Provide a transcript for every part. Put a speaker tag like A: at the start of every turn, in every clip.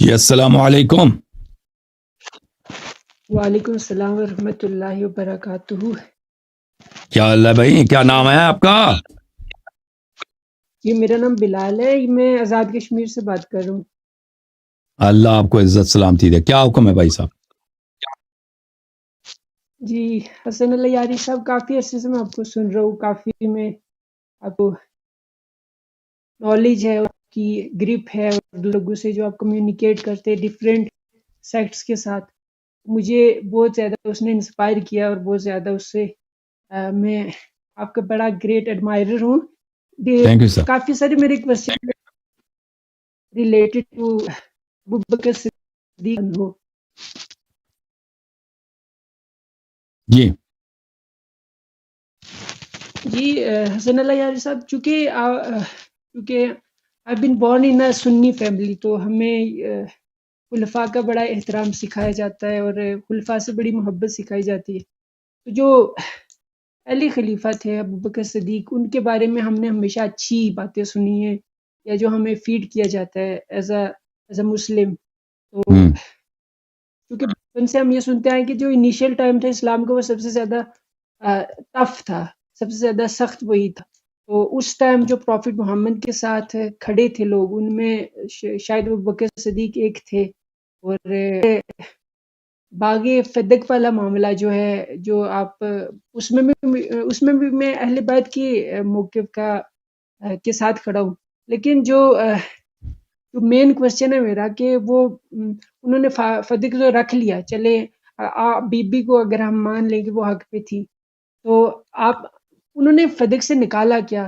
A: جی السلام علیکم.
B: وعلیکم السلام ورحمۃ اللہ وبرکاتہ.
A: کیا حال ہے بھائی؟ کیا نام ہے آپ کا؟
B: جی میرا نام بلال ہے، میں آزاد کشمیر سے بات کر رہا ہوں.
A: اللہ آپ کو عزت سلامتی دے. کیا حکم ہے بھائی صاحب؟
B: جی حسن اللہ یاری صاحب، کافی عرصے سے میں آپ کو سن رہا ہوں، کافی میں آپ کو نالج ہے، آپ کی گرپ ہے، اور لوگوں سے جو آپ کمیونیکیٹ کرتے ہیں ڈفرینٹ سیکٹس کے ساتھ، مجھے بہت زیادہ اس نے انسپائر کیا، اور بہت زیادہ اس سے میں آپ کا بڑا گریٹ ایڈمائرر ہوں.
A: Thank you sir.
B: کافی سارے میرے question related to Abu Bakr Siddiq ہو.
A: جی
B: جی حسن اللہ یاری صاحب، چونکہ I've been born in a Sunni family, تو ہمیں خلفاء کا بڑا احترام سکھایا جاتا ہے، اور خلفاء سے بڑی محبت سکھائی جاتی ہے. تو جو پہلی خلیفہ تھے ابوبکر صدیق، ان کے بارے میں ہم نے ہمیشہ اچھی باتیں سنی ہیں، یا جو ہمیں فیڈ کیا جاتا ہے ایز اے مسلم. تو کیونکہ بچپن سے ہم یہ سنتے ہیں کہ جو انیشیل ٹائم تھا اسلام کا، وہ سب سے زیادہ ٹف تھا، سب سے زیادہ سخت وہی تھا. تو اس ٹائم جو پروفٹ محمد کے ساتھ کھڑے تھے لوگ، ان میں شاید ابوبکر صدیق ایک تھے. اور باغ فدق والا معاملہ جو ہے، جو آپ اس میں بھی میں اہل بیت کی موقف کے ساتھ کھڑا ہوں. لیکن جو مین کوشچن ہے میرا، کہ وہ انہوں نے فدق جو رکھ لیا، چلے بی بی کو اگر ہم مان لیں کہ وہ حق پہ تھی، تو انہوں نے فدق سے نکالا کیا؟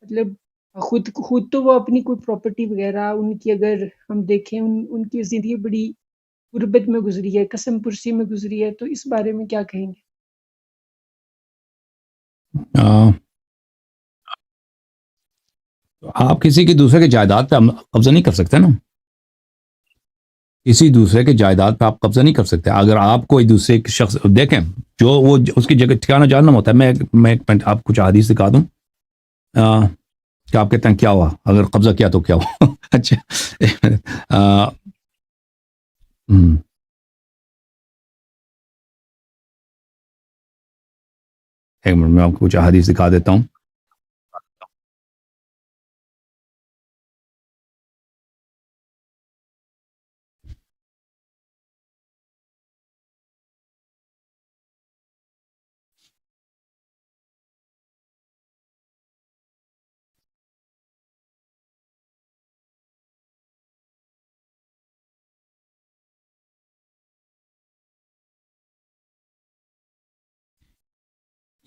B: مطلب خود تو وہ اپنی کوئی پراپرٹی وغیرہ ان کی اگر ہم دیکھیں، ان کی زندگی بڑی غربت میں گزری ہے، قسم پرسی میں گزری ہے. تو اس بارے میں کیا کہیں گے؟
A: آپ کسی کی دوسرے کے جائیداد پہ قبضہ نہیں کر سکتے نا. کسی دوسرے کے جائیداد پہ آپ قبضہ نہیں کر سکتے. اگر آپ کوئی دوسرے شخص دیکھیں جو وہ اس کی جگہ ٹھکانہ جاننا ہوتا ہے. میں ایک منٹ آپ کچھ حدیث دکھا دوں کہ آپ کہتے ہیں کیا ہوا، اگر قبضہ کیا تو کیا ہوا. اچھا ایک منٹ میں آپ کو کچھ حدیث دکھا دیتا ہوں.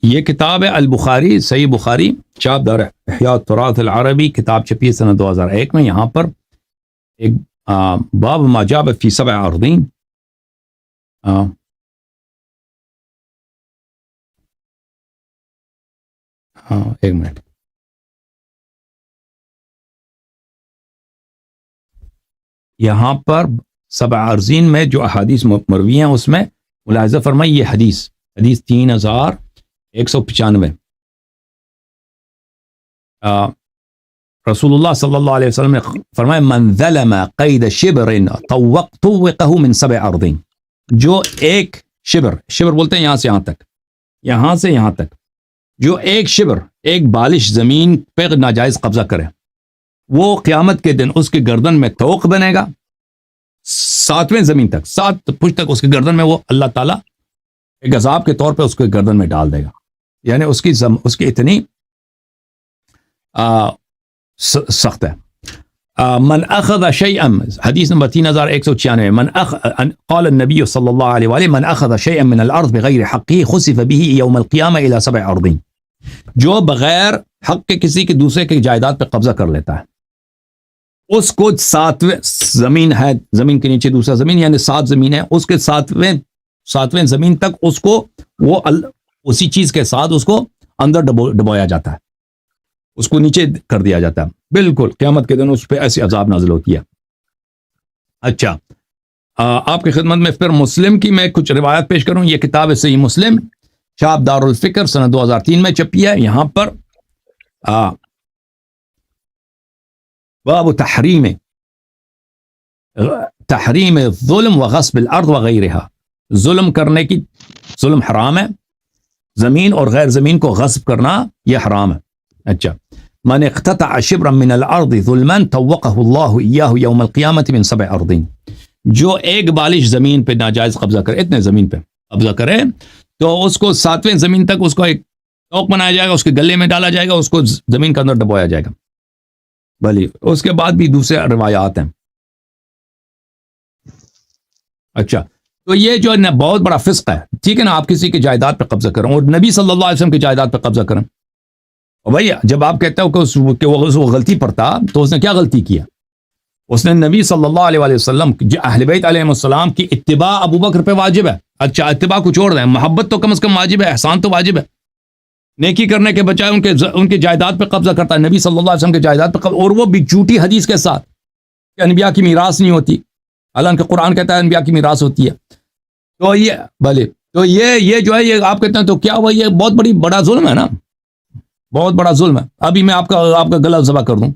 A: یہ کتاب ہے البخاری، صحیح بخاری، چاپ دار احیاء التراث العربی، کتاب چھپی ہے سنہ 2001 میں. یہاں پر ایک باب ما جاء فی 7 اراضین. ایک منٹ. یہاں پر 7 اراضین میں جو احادیث مروی ہیں اس میں ملاحظہ فرمائی یہ حدیث 3195. رسول اللہ صلی اللہ علیہ وسلم نے فرمایا من ظلم قید شبر طوقه من 7 اراضین. جو ایک شبر بولتے ہیں یہاں سے یہاں تک جو ایک شبر، ایک بالش زمین پہ ناجائز قبضہ کرے، وہ قیامت کے دن اس کی گردن میں طوق بنے گا. 7ویں زمین تک، 7 پشت تک اس کی گردن میں وہ اللہ تعالیٰ ایک عذاب کے طور پہ اس کے گردن میں ڈال دے گا. یعنی اس کی اتنی سخت ہے. من اخذ شيئا، حدیث نمبر 3196، قال النبی صلی اللہ علیہ وآلہ من اخذ شيئا من الارض بغیر حقه خسف به یوم القیامہ الى 7 اراضین. جو بغیر حق کے کسی کے دوسرے کے جائیداد پہ قبضہ کر لیتا ہے، اس کو 7ویں زمین ہے، زمین کے نیچے دوسرا زمین، یعنی 7 زمین ہے، اس کے 7ویں زمین تک اس کو وہ اسی چیز کے ساتھ اس کو اندر ڈبویا جاتا ہے، اس کو نیچے کر دیا جاتا ہے. بالکل قیامت کے دن اس پہ ایسی عذاب نازل ہوتی ہے. اچھا آپ کی خدمت میں پھر مسلم کی میں کچھ روایت پیش کروں. یہ کتاب ہے صحیح مسلم، چاپ دار الفکر، سنہ 2003 میں چھپی ہے. یہاں پر باب تحریم تحریم الظلم وغصب الارض وغیرها, ظلم کرنے کی, ظلم حرام ہے, زمین اور غیر زمین کو غصب کرنا یہ حرام ہے. اچھا, من اقتطع شبرا من الارض ظلما توقه الله اياه يوم القيامه من 7 ارضين, جو ایک بالش زمین پہ ناجائز قبضہ کرے, اتنے زمین پہ قبضہ کرے تو اس کو 7ویں زمین تک اس کو ایک توق بنایا جائے گا, اس کے گلے میں ڈالا جائے گا, اس کو زمین کے اندر دبویا جائے گا. بھلی اس کے بعد بھی دوسرے روایات ہیں. اچھا, تو یہ جو ہے نا بہت بڑا فسق ہے, ٹھیک ہے نا, آپ کسی کی جائیداد پہ قبضہ کریں اور نبی صلی اللہ علیہ وسلم کی جائیداد پہ قبضہ کریں. اور بھائی جب آپ کہتے ہو کہ وہ غلطی پر تھا, تو اس نے کیا غلطی کیا؟ اس نے نبی صلی اللہ علیہ وسلم اہل بیت علیہ السلام کی اتباع ابو بکر پہ واجب ہے. اچھا, اتباع کو چھوڑ دیں, محبت تو کم از کم واجب ہے, احسان تو واجب ہے. نیکی کرنے کے بجائے ان کے جائیداد پہ قبضہ کرتا ہے, نبی صلی اللہ علیہ وسلم کے جائیداد پہ قبضہ, اور وہ بھی جھوٹی حدیث کے ساتھ کہ انبیاء کی میراث نہیں ہوتی, حالانکہ قرآن کہتا ہے انبیاء کی میراث ہوتی ہے. تو یہ بھلے, تو یہ جو ہے یہ آپ کہتے ہیں تو کیا ہوا, یہ بہت بڑا ظلم ہے نا, بہت بڑا ظلم ہے. ابھی میں آپ کا گلا ذبح کر دوں,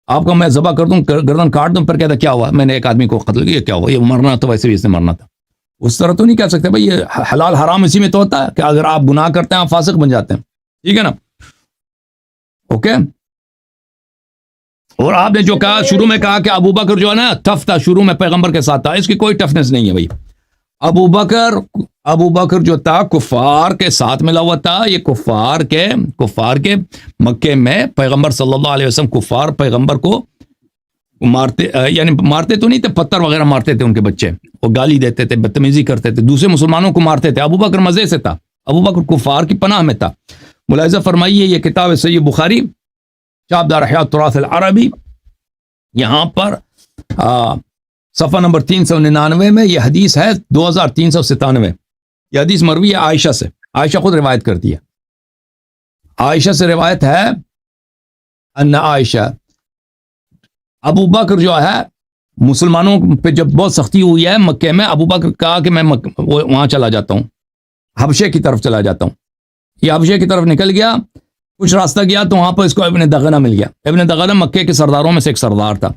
A: آپ کا میں ذبح کر دوں, گردن کاٹ دوں, پھر کہتا کیا ہوا, میں نے ایک آدمی کو قتل کیا, کیا ہوا, یہ مرنا تو ویسے بھی اس نے مرنا تھا. اس طرح تو نہیں کہہ سکتے بھائی, یہ حلال حرام اسی میں تو ہوتا ہے کہ اگر آپ گناہ کرتے ہیں آپ فاسق بن جاتے ہیں, ٹھیک ہے نا. اوکے, اور آپ نے جو کہا شروع میں کہا کہ ابو بکر جو ہے نا ٹف تھا, شروع میں پیغمبر کے ساتھ تھا, اس کی کوئی ٹفنس نہیں ہے بھائی. ابو بکر جو تھا کفار کے ساتھ ملا ہوا تھا, یہ کفار کے مکے میں پیغمبر صلی اللہ علیہ وسلم کفار پیغمبر کو مارتے, یعنی مارتے تو نہیں تھے, پتھر وغیرہ مارتے تھے ان کے بچے, وہ گالی دیتے تھے, بدتمیزی کرتے تھے, دوسرے مسلمانوں کو مارتے تھے. ابو بکر مزے سے تھا, ابو بکر کفار کی پناہ میں تھا. ملاحظہ فرمائیے, یہ کتاب ہے صحیح بخاری, چاپ دار احیاء التراث العربی, یہاں پر صفحہ نمبر 399 میں یہ حدیث ہے 2397. یہ حدیث مروی ہے عائشہ سے, عائشہ خود روایت کرتی ہے. عائشہ سے روایت ہے ان عائشہ, ابو بکر جو ہے مسلمانوں پہ جب بہت سختی ہوئی ہے مکے میں, ابو بکر کہا کہ میں وہاں چلا جاتا ہوں, حبشے کی طرف چلا جاتا ہوں. یہ حبشے کی طرف نکل گیا, کچھ راستہ گیا تو وہاں پر اس کو ابن دغنہ مل گیا. ابن دغنہ مکے کے سرداروں میں سے ایک سردار تھا.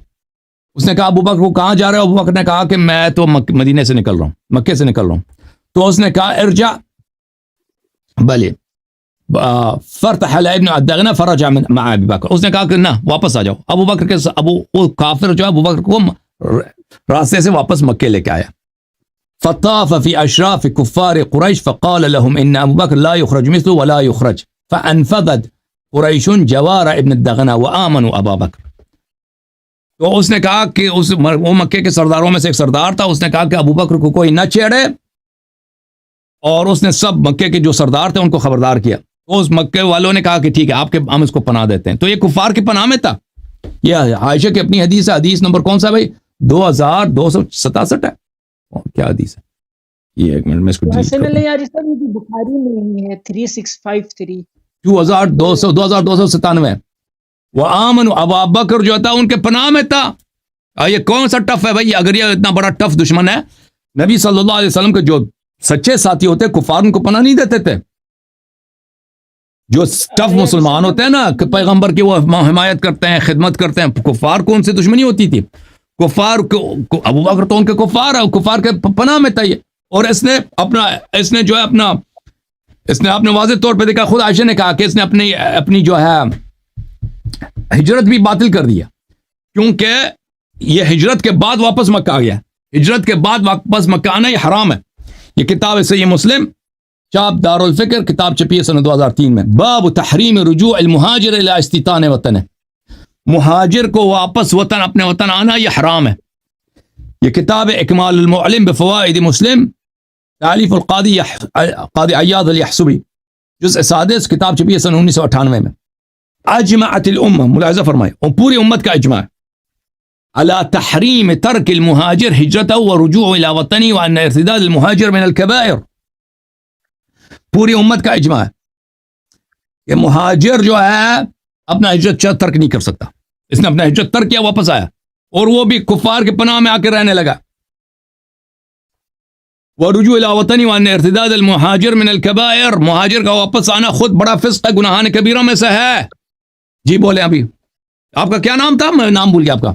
A: اس نے کہا ابو بکر کو کہاں جا رہے ہو؟ ابو بکر نے کہا کہ میں تو مدینے سے نکل رہا ہوں, مکے سے نکل رہا ہوں. تو اس نے کہا ارجع, بلے فرتحل ابن الدغنہ فرجع مع ابی بکر, اس نے کہا کہ نہ واپس آ جاؤ. ابو بکر کے وہ کافر جو ہے ابو بکر کو راستے سے واپس مکے لے کے آیا. فطاف في اشراف كفار قريش فقال لهم ان ابو بکر لا يخرج مثله ولا يخرج فانفضت قریش جوار ابن الدغنہ وآمنوا ابا بکر. تو اس نے کہا کہ وہ مکے کے سرداروں میں سے ایک سردار تھا, اس نے کہا کہ ابو بکر کو کوئی نہ چھیڑے, اور اس نے سب مکے کے جو سردار تھے ان کو خبردار کیا. تو اس مکے والوں نے کہا کہ ٹھیک ہے ہم اس کو پناہ دیتے ہیں. تو یہ کفار کی پناہ میں تھا. یہ عائشہ کی اپنی حدیث ہے, حدیث نمبر کون سا بھائی, 2267 ہے. کیا حدیث ہے یہ, ایک منٹ میں اس کو
B: بخاری میں ہے 3653
A: 2297. وہ آمن ابا بکر جو تھا ان کے پناہ میں تھا. یہ کون سا ٹف ہے بھائی, اگر یہ اتنا بڑا ٹف دشمن ہے, نبی صلی اللہ علیہ وسلم کے جو سچے ساتھی ہوتے کفار ان کو پناہ نہیں دیتے تھے. جو ٹف مسلمان ہوتے ہیں نا کہ پیغمبر کی وہ حمایت کرتے ہیں, خدمت کرتے ہیں, کفار کو ان سے دشمنی ہوتی تھی. کفار کو ابو بکر تو ان کے کفار ہے, کفار کے پناہ میں تھا یہ. اور اس نے اپنے واضح طور پہ دیکھا, خود عائشہ نے کہا کہ اس نے اپنی جو ہے ہجرت بھی باطل کر دیا, کیونکہ یہ ہجرت کے بعد واپس مکہ آ گیا. ہجرت کے بعد واپس مکہ آنا یہ حرام ہے. یہ کتاب ہے صحیح مسلم, چاپ دار الفکر, کتاب چھپی ہے سنہ 2003 میں. باب تحریم رجوع المہاجر الی استیطان وطن, مہاجر کو واپس وطن اپنے وطن آنا یہ حرام ہے. یہ کتاب ہے اکمال المعلم بفوائد مسلم, تالیف قاضی عیاض الیحسبی, جزء 6, کتاب چھپی ہے سنہ 1998 میں. اجمعت الامہ, ملاحظہ فرمائے, اور پوری امت کا اجماع علی تحریم ترک المہاجر ہجرتہ ورجوع الی وطنی وان ارتداد المہاجر من الکبائر. پوری امت کا اجماع ہے کہ مہاجر جو ہے اپنا ہجرت ترک نہیں کر سکتا. اس نے اپنا ہجرت ترک کیا, واپس آیا, اور وہ بھی کفار کے پناہ میں آ کے رہنے لگا. ورجوع الی وطنی وان ارتداد المہاجر من الکبائر, مہاجر کا واپس آنا خود بڑا فسق ہے, گناہان کبیرہ میں سے ہے. جی بولیں, ابھی آپ کا کیا نام تھا, میں نام بھول گیا آپ کا.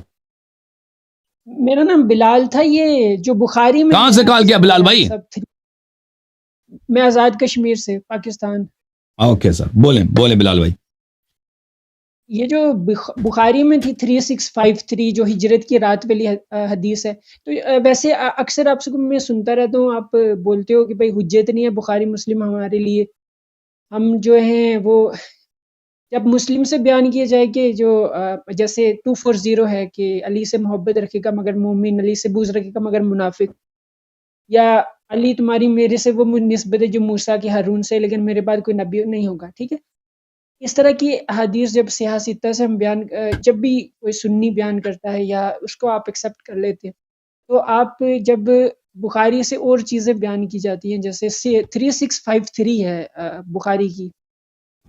B: میرا نام بلال تھا. یہ جو بخاری میں
A: کہاں سے کال کیا بلال بھائی؟
B: میں آزاد کشمیر سے، پاکستان.
A: اوکے سر، بولیں بلال بھائی.
B: یہ جو بخاری میں تھی 3653 جو ہجرت کی رات والی حدیث ہے، تو ویسے اکثر آپ سے میں سنتا رہتا ہوں، آپ بولتے ہو کہ بھائی حجت نہیں ہے بخاری مسلم ہمارے لیے. ہم جو ہیں وہ جب مسلم سے بیان کیا جائے کہ جو جیسے 240 ہے کہ علی سے محبت رکھے گا مگر مومن، علی سے بغض رکھے گا مگر منافق، یا علی تمہاری میرے سے وہ نسبت ہے جو موسیٰ کی ہارون سے، لیکن میرے بعد کوئی نبی نہیں ہوگا. ٹھیک ہے، اس طرح کی حدیث جب سیاہ ستہ سے ہم بیان، جب بھی کوئی سنی بیان کرتا ہے یا اس کو آپ ایکسیپٹ کر لیتے ہیں، تو آپ جب بخاری سے اور چیزیں بیان کی جاتی ہیں، جیسے 3653 ہے بخاری کی،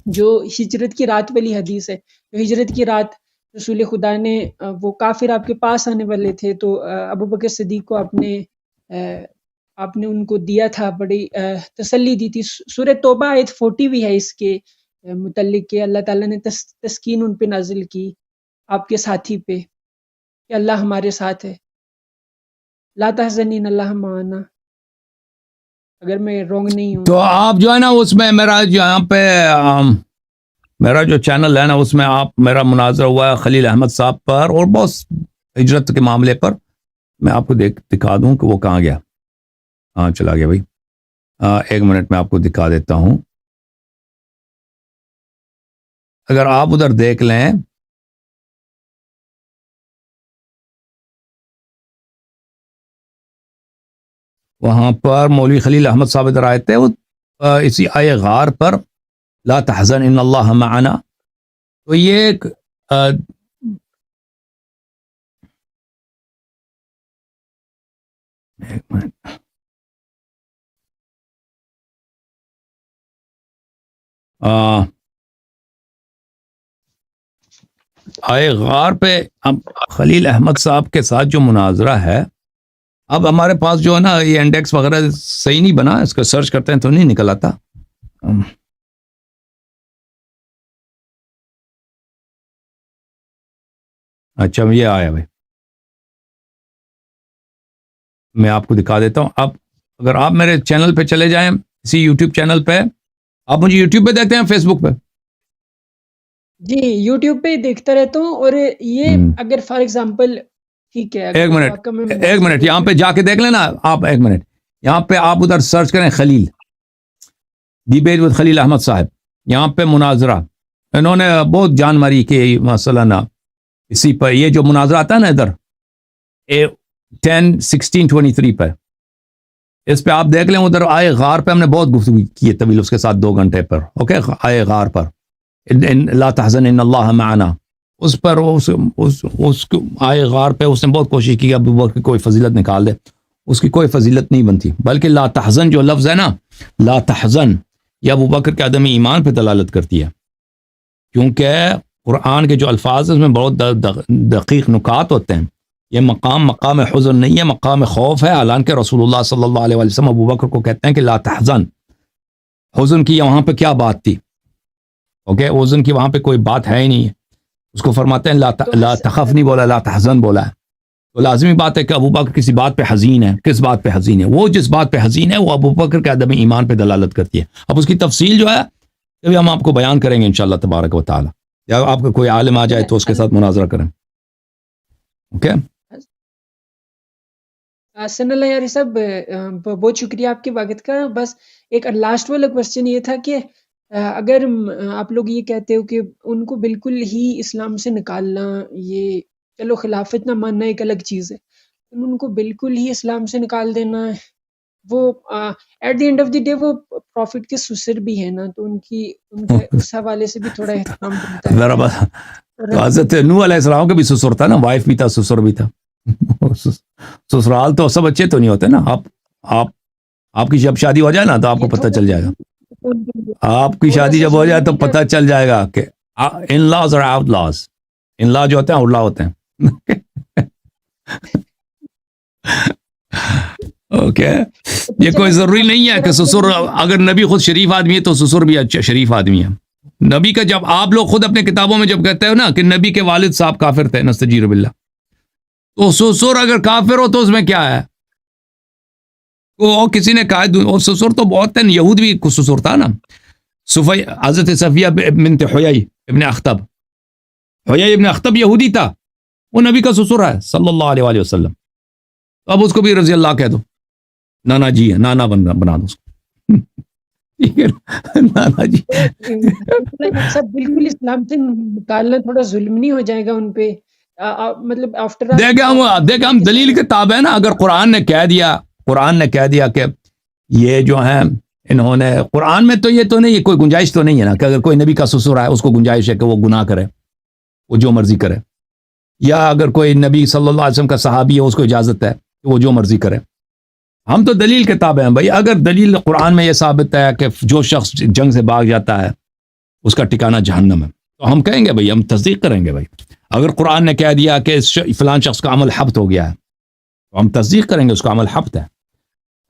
B: جو ہجرت کی رات والی حدیث ہے، جو ہجرت کی رات رسول خدا نے وہ کافر آپ کے پاس آنے والے تھے، تو ابو بکر صدیق کو آپ نے ان کو دیا تھا، بڑی تسلی دی تھی. سورہ توبہ آیت 40 بھی ہے اس کے متعلق کہ اللہ تعالیٰ نے تسکین ان پہ نازل کی، آپ کے ساتھی پہ، کہ اللہ ہمارے ساتھ ہے. لا تحزن ان اللہ معنا، اگر میں رونگ نہیں ہوں.
A: تو آپ جو ہے نا اس میں میرا جو یہاں پہ میرا جو چینل ہے نا اس میں آپ میرا مناظرہ ہوا ہے خلیل احمد صاحب پر اور بہت ہجرت کے معاملے پر. میں آپ کو دکھا دوں کہ وہ کہاں گیا. ہاں چلا گیا بھائی. 1 منٹ میں آپ کو دکھا دیتا ہوں. اگر آپ ادھر دیکھ لیں وہاں پر مولوی خلیل احمد صاحب ادھر آئے تھے، وہ اسی آئے غار پر لا تحزن ان اللہ معنا. تو یہ ایک منٹ آئے غار پہ اب خلیل احمد صاحب کے ساتھ جو مناظرہ ہے، اب ہمارے پاس جو ہے نا یہ انڈیکس وغیرہ صحیح نہیں بنا، اس کو سرچ کرتے ہیں تو نہیں نکل آتا. اچھا یہ آیا بھائی، میں آپ کو دکھا دیتا ہوں. اب اگر آپ میرے چینل پہ چلے جائیں، اسی یوٹیوب چینل پہ، آپ مجھے یوٹیوب پہ دیکھتے ہیں فیس بک پہ؟
B: جی یوٹیوب پہ دیکھتا رہتا ہوں. اور یہ اگر فار ایگزامپل ٹھیک ہے،
A: ایک منٹ یہاں پہ جا کے دیکھ لینا آپ. 1 منٹ یہاں پہ آپ ادھر سرچ کریں خلیل ڈیبیٹ ود خلیل احمد صاحب. یہاں پہ مناظرہ انہوں نے بہت جان ماری کہ مثلا نا اسی پر یہ جو مناظرہ آتا ہے نا ادھر 10-16-23 پہ، اس پہ آپ دیکھ لیں. ادھر آئے غار پہ ہم نے بہت گفتگو کی ہے طویل اس کے ساتھ 2 گھنٹے پر. اوکے، آئے غار پر لا تحزن ان اللہ معنا، اس پر اس آئے غار پہ اس نے بہت کوشش کی ابو بکر کی کوئی فضیلت نکال دے. اس کی کوئی فضیلت نہیں بنتی، بلکہ لا تحزن جو لفظ ہے نا، لا تحزن، یہ ابو بکر کے عدم ایمان پہ دلالت کرتی ہے، کیونکہ قرآن کے جو الفاظ ہیں اس میں بہت دقیق نکات ہوتے ہیں. یہ مقام حزن نہیں ہے، مقام خوف ہے. حالانکہ رسول اللہ صلی اللہ علیہ وسلم ابو بکر کو کہتے ہیں کہ لا تحزن. حزن کی وہاں پہ کیا بات تھی؟ اوکے، حزن کی وہاں پہ کوئی بات ہے ہی نہیں ہے. اس کو فرماتے ہیں لا تخف نہیں بولا، لا تحزن بولا ہے. تو لازمی بات ہے کہ ابو بکر کسی بات پہ حزین ہے. کس بات پہ حزین ہے؟ وہ جس بات پہ حزین ہے وہ ابو بکر کے عدم ایمان پہ دلالت کرتی ہے. اب اس کی تفصیل جو ہے کبھی ہم آپ کو بیان کریں گے انشاءاللہ تبارک و تعالی، یا آپ کا کوئی عالم آ جائے تو اس کے ساتھ مناظرہ کریں. اوکے
B: حسن اللہ یاری صاحب، بہت شکریہ آپ کے وقت کا. بس ایک لاسٹ والا کوشچن یہ تھا کہ اگر آپ لوگ یہ کہتے ہو کہ ان کو بالکل ہی اسلام سے نکالنا، یہ چلو خلافت نہ ماننا ایک الگ چیز ہے، ان کو بالکل ہی اسلام سے نکال دینا، وہ at the end of the day وہ پروفٹ کے سسر بھی ہیں نا، تو ان کے اس حوالے سے بھی تھوڑا احترام بنتا ہے.
A: تو حضرت نوح علیہ السلام کا بھی سسر تھا نا، وائف بھی تھا، سسر بھی تھا. سسرال تو سب اچھے تو نہیں ہوتے نا. آپ کی جب شادی ہو جائے نا تو آپ کو پتہ چل جائے گا. آپ کی شادی جب ہو جائے تو پتہ چل جائے گا کہ ان لاز اور آؤٹ لاز. ان لا جو ہوتے ہیں آؤٹ لا ہوتے ہیں. اوکے، یہ کوئی ضروری نہیں ہے کہ سسر، اگر نبی خود شریف آدمی ہے تو سسر بھی اچھا شریف آدمی ہے. نبی کا جب آپ لوگ خود اپنے کتابوں میں جب کہتے ہو نا کہ نبی کے والد صاحب کافر تھے، نستجیر باللہ، تو سسر اگر کافر ہو تو اس میں کیا ہے؟ وہ کسی نے کہا، اور سسر تو بہت ہیں، یہود بھی کچھ سسر تھا نا. حضرت صفیہ بنت حیی ابن اخطب، حیی ابن اخطب یہودی تھا، وہ نبی کا سسر ہے صلی اللہ علیہ وآلہ وسلم. اب اس کو بھی رضی اللہ کہہ دو، نانا جی ہے، نانا بنا دو اس کو. ٹھیک ہے نانا جی.
B: سب بالکل اسلام سے نکالنا تھوڑا ظلم نہیں ہو جائے گا ان پہ؟ مطلب آفٹر
A: دیکھیں ہم دلیل کے تابع ہیں نا. اگر قرآن نے کہہ دیا کہ یہ جو ہیں انہوں نے، قرآن میں تو یہ تو نہیں، کوئی گنجائش تو نہیں ہے نا کہ اگر کوئی نبی کا سسر ہے اس کو گنجائش ہے کہ وہ گناہ کرے، وہ جو مرضی کرے، یا اگر کوئی نبی صلی اللہ علیہ وسلم کا صحابی ہے اس کو اجازت ہے کہ وہ جو مرضی کرے. ہم تو دلیل کے تابع ہیں بھائی. اگر دلیل قرآن میں یہ ثابت ہے کہ جو شخص جنگ سے بھاگ جاتا ہے اس کا ٹھکانہ جہنم ہے، تو ہم کہیں گے بھائی، ہم تصدیق کریں گے بھائی. اگر قرآن نے کہہ دیا کہ فلان شخص کا عمل حبط ہو گیا ہے تو ہم تصدیق کریں گے اس کا عمل حبط ہے.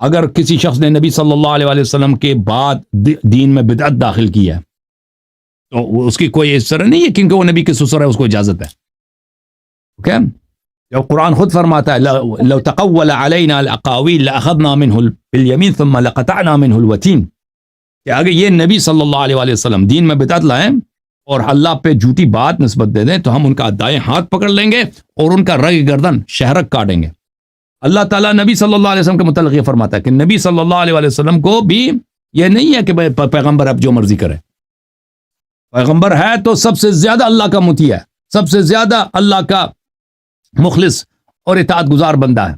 A: اگر کسی شخص نے نبی صلی اللہ علیہ وسلم کے بعد دین میں بدعت داخل کی ہے تو اس کی کوئی اس طرح نہیں ہے کیونکہ وہ نبی کے سسر ہے اس کو اجازت ہے. اوکے، جب قرآن خود فرماتا ہے لو تقول علینا الاقاویل لاخذنا منه بالیمین ثم لقطعنا منه الوتین، کہ اگر یہ نبی صلی اللہ علیہ وسلم دین میں بدعت لائیں اور اللہ پہ جھوٹی بات نسبت دے دیں تو ہم ان کا دائیں ہاتھ پکڑ لیں گے اور ان کا رگ گردن شہرک کاٹیں گے. اللہ تعالیٰ نبی صلی اللہ علیہ وسلم کے متعلق یہ فرماتا ہے کہ نبی صلی اللہ علیہ وسلم کو بھی یہ نہیں ہے کہ پیغمبر اب جو مرضی کرے. پیغمبر ہے تو سب سے زیادہ اللہ کا مطیع ہے، سب سے زیادہ اللہ کا مخلص اور اطاعت گزار بندہ ہے.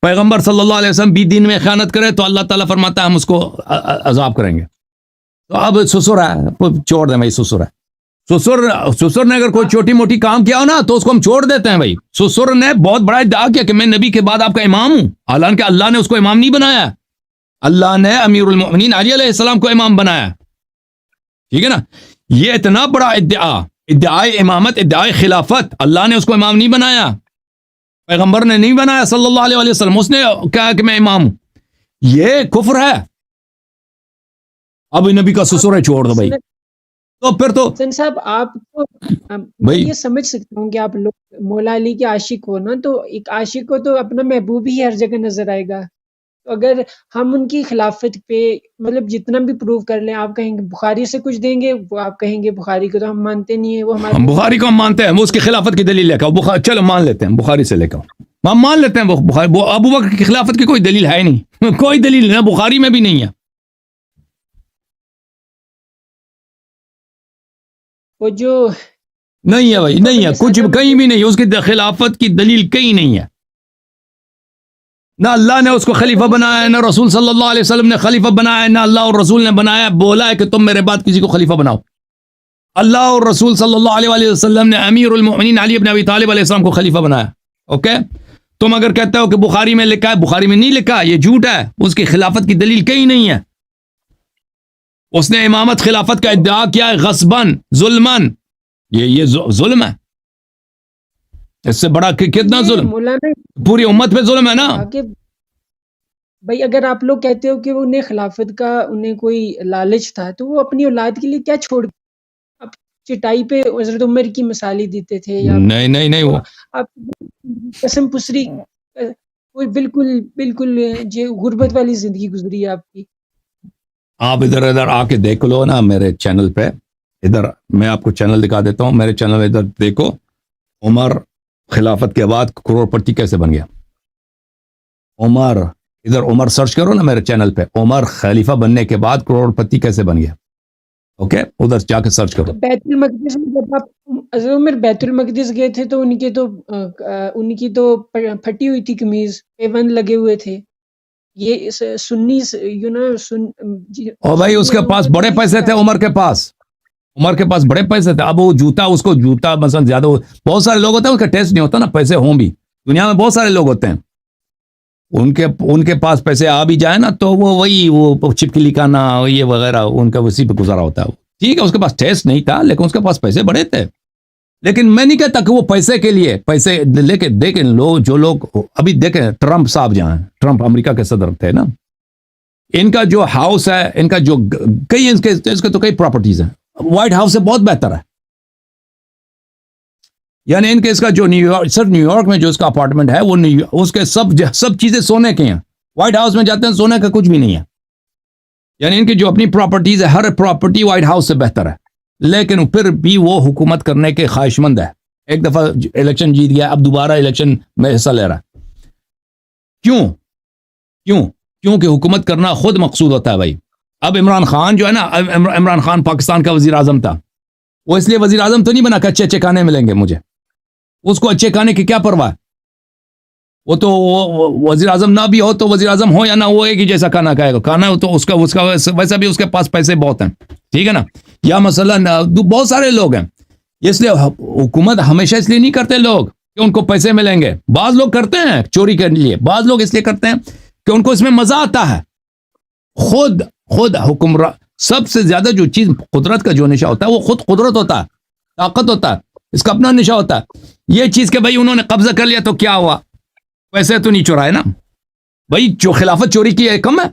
A: پیغمبر صلی اللہ علیہ وسلم بھی دین میں خیانت کرے تو اللہ تعالیٰ فرماتا ہے ہم اس کو عذاب کریں گے. تو اب سسر ہے، چھوڑ دیں بھائی. سسر نے اگر کوئی چھوٹی موٹی کام کیا ہو نا تو اس کو ہم چھوڑ دیتے ہیں بھائی. سسر نے بہت بڑا ادعا کیا کہ میں نبی کے بعد آپ کا امام ہوں، حالانکہ اللہ نے اس کو امام نہیں بنایا. اللہ نے امیر المؤمنین علی علیہ السلام کو امام بنایا. ٹھیک ہے نا. یہ اتنا بڑا ادعائے امامت، ادعائے خلافت، اللہ نے اس کو امام نہیں بنایا، پیغمبر نے نہیں بنایا صلی اللہ علیہ وسلم. اس نے کہا کہ میں امام ہوں. یہ کفر ہے. اب نبی کا سسر ہے، چھوڑ دو بھائی. تو پھر تو
B: حسن صاحب آپ کو میں یہ سمجھ سکتا ہوں کہ آپ لوگ مولا علی کے عاشق ہو نا، تو ایک عاشق کو تو اپنا محبوب ہی ہر جگہ نظر آئے گا. تو اگر ہم ان کی خلافت پہ مطلب جتنا بھی پروو کر لیں، آپ کہیں گے بخاری سے کچھ دیں گے، وہ آپ کہیں گے بخاری کو تو ہم مانتے نہیں ہیں، وہ ہمارے
A: بخاری کو ہم مانتے ہیں، وہ اس کی خلافت کی دلیل لے کر چلو مان لیتے ہیں، بخاری سے لے کر ہم مان لیتے ہیں. وہ ابو بکر کی خلافت کی کوئی دلیل ہے نہیں، کوئی دلیل نہیں، بخاری میں بھی نہیں ہے.
B: وہ جو
A: نہیں ہے بھائی، نہیں ہے کچھ کہیں بھی نہیں. اس کی خلافت کی دلیل کہیں نہیں ہے. نہ اللہ نے اس کو خلیفہ بنایا ہے، نہ رسول صلی اللہ علیہ وسلم نے خلیفہ بنایا ہے، نہ اللہ اور رسول نے بنایا بولا ہے کہ تم میرے بعد کسی کو خلیفہ بناؤ. اللہ اور رسول صلی اللہ علیہ وسلم نے امیر المؤمنین علی بن ابی طالب علیہ السلام کو خلیفہ بنایا. اوکے، تم اگر کہتے ہو کہ بخاری میں لکھا ہے، بخاری میں نہیں لکھا، یہ جھوٹ ہے. اس کی خلافت کی دلیل کہیں نہیں ہے. اس نے امامت خلافت کا ادعا کیا ہے غصباً ظلماً. یہ ظلم ہے. اس سے بڑا کتنا ظلم؟ پوری امت پہ ظلم ہے نا.
B: بھائی اگر آپ لوگ کہتے ہو کہ انہیں خلافت کا انہیں کوئی لالچ تھا تو وہ اپنی اولاد کے لیے کیا چھوڑ اب چٹائی پہ حضرت عمر کی مثالیں دیتے تھے، یا
A: نہیں وہ
B: آپ قسم پسری کوئی بالکل جو غربت والی زندگی گزری ہے آپ کی.
A: آپ ادھر آ کے دیکھ لو نا میرے چینل پہ. ادھر میں آپ کو چینل دکھا دیتا ہوں، میرے چینل ادھر دیکھو. عمر خلافت کے بعد کروڑ پتی کیسے بن گیا. عمر ادھر عمر سرچ کرو نا میرے چینل پہ، عمر خلیفہ بننے کے بعد کروڑ پتی کیسے بن گیا. اوکے، ادھر جا کے سرچ کرو.
B: بیت المقدس میں جب آپ حضرت عمر بیت المقدس گئے تھے تو ان کی تو پھٹی ہوئی تھی قمیض، پیوند لگے ہوئے تھے. یہ سنی
A: او بھائی اس کے پاس بڑے پیسے تھے. عمر کے پاس بڑے پیسے تھے. اب وہ جوتا مثلا زیادہ بہت سارے لوگ ہوتے ہیں اس کا ٹیسٹ نہیں ہوتا نا، پیسے ہوں بھی دنیا میں بہت سارے لوگ ہوتے ہیں، ان کے پاس پیسے آ بھی جائے نا تو وہ چپکلی کا نا یہ وغیرہ ان کا اسی پہ گزارا ہوتا ہے. ٹھیک ہے، اس کے پاس ٹیسٹ نہیں تھا لیکن اس کے پاس پیسے بڑے تھے. لیکن میں نہیں کہتا کہ وہ پیسے کے لیے پیسے لے کے دیکھیں جو لوگ ابھی دیکھیں ٹرمپ صاحب جہاں ٹرمپ امریکہ کے صدر تھے نا، ان کا جو ہاؤس ہے، ان کا جو اس کے تو کئی پراپرٹیز ہیں، وائٹ ہاؤس سے بہت بہتر ہے. یعنی ان کے اس کا جو نیو یارک صرف نیو یارک میں جو اس کا اپارٹمنٹ ہے وہ اس کے سب چیزیں سونے کے ہیں. وائٹ ہاؤس میں جاتے ہیں سونے کا کچھ بھی نہیں ہے. یعنی ان کی جو اپنی پراپرٹیز ہے ہر پراپرٹی وائٹ ہاؤس سے بہتر ہے, لیکن پھر بھی وہ حکومت کرنے کے خواہش مند ہے. ایک دفعہ الیکشن جیت گیا, اب دوبارہ الیکشن میں حصہ لے رہا ہے. کیونکہ حکومت کرنا خود مقصود ہوتا ہے بھائی. اب عمران خان جو ہے نا, عمران خان پاکستان کا وزیر اعظم تھا, وہ اس لیے وزیر اعظم تو نہیں بنا کہ اچھے اچھے کھانے ملیں گے مجھے. اس کو اچھے کھانے کی کیا پرواہ, وہ تو وزیر اعظم نہ بھی ہو تو وزیر اعظم ہو یا نہ, وہ ایک ہی جیسا کھانا کھائے گا. کھانا تو اس کا ویسا بھی اس کے پاس پیسے بہت ہیں, ٹھیک ہے نا. یا مثلا بہت سارے لوگ ہیں, اس لیے حکومت ہمیشہ اس لیے نہیں کرتے لوگ کہ ان کو پیسے ملیں گے. بعض لوگ کرتے ہیں چوری کرنے لیے, بعض لوگ اس لیے کرتے ہیں کہ ان کو اس میں مزہ آتا ہے. خود حکمراں سب سے زیادہ جو چیز قدرت کا جو نشہ ہوتا ہے وہ خود قدرت ہوتا ہے, طاقت ہوتا ہے, اس کا اپنا نشہ ہوتا ہے. یہ چیز کہ بھائی انہوں نے قبضہ کر لیا تو کیا ہوا, پیسے تو نہیں چرائے نا بھائی. جو خلافت چوری کی ہے کم ہے,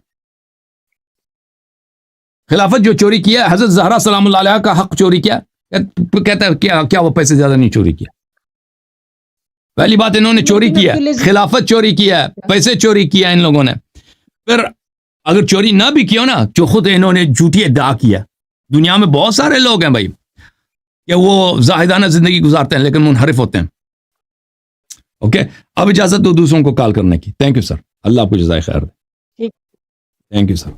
A: خلافت جو چوری کیا حضرت زہرا سلام اللہ علیہ کا حق چوری کیا, کہتا ہے کیا وہ پیسے زیادہ نہیں چوری کیا. پہلی بات انہوں نے چوری کیا, خلافت چوری کیا, پیسے چوری کیا ان لوگوں نے. پھر اگر چوری نہ بھی کیا نا, جو خود انہوں نے جھوٹی ادعا کیا. دنیا میں بہت سارے لوگ ہیں بھائی کہ وہ زاہدانہ زندگی گزارتے ہیں لیکن منحرف ہوتے ہیں. اوکے, اب اجازت دو دوسروں کو کال کرنے کی. تھینک یو سر, اللہ آپ کو جزائے خیر دے. Thank you sir.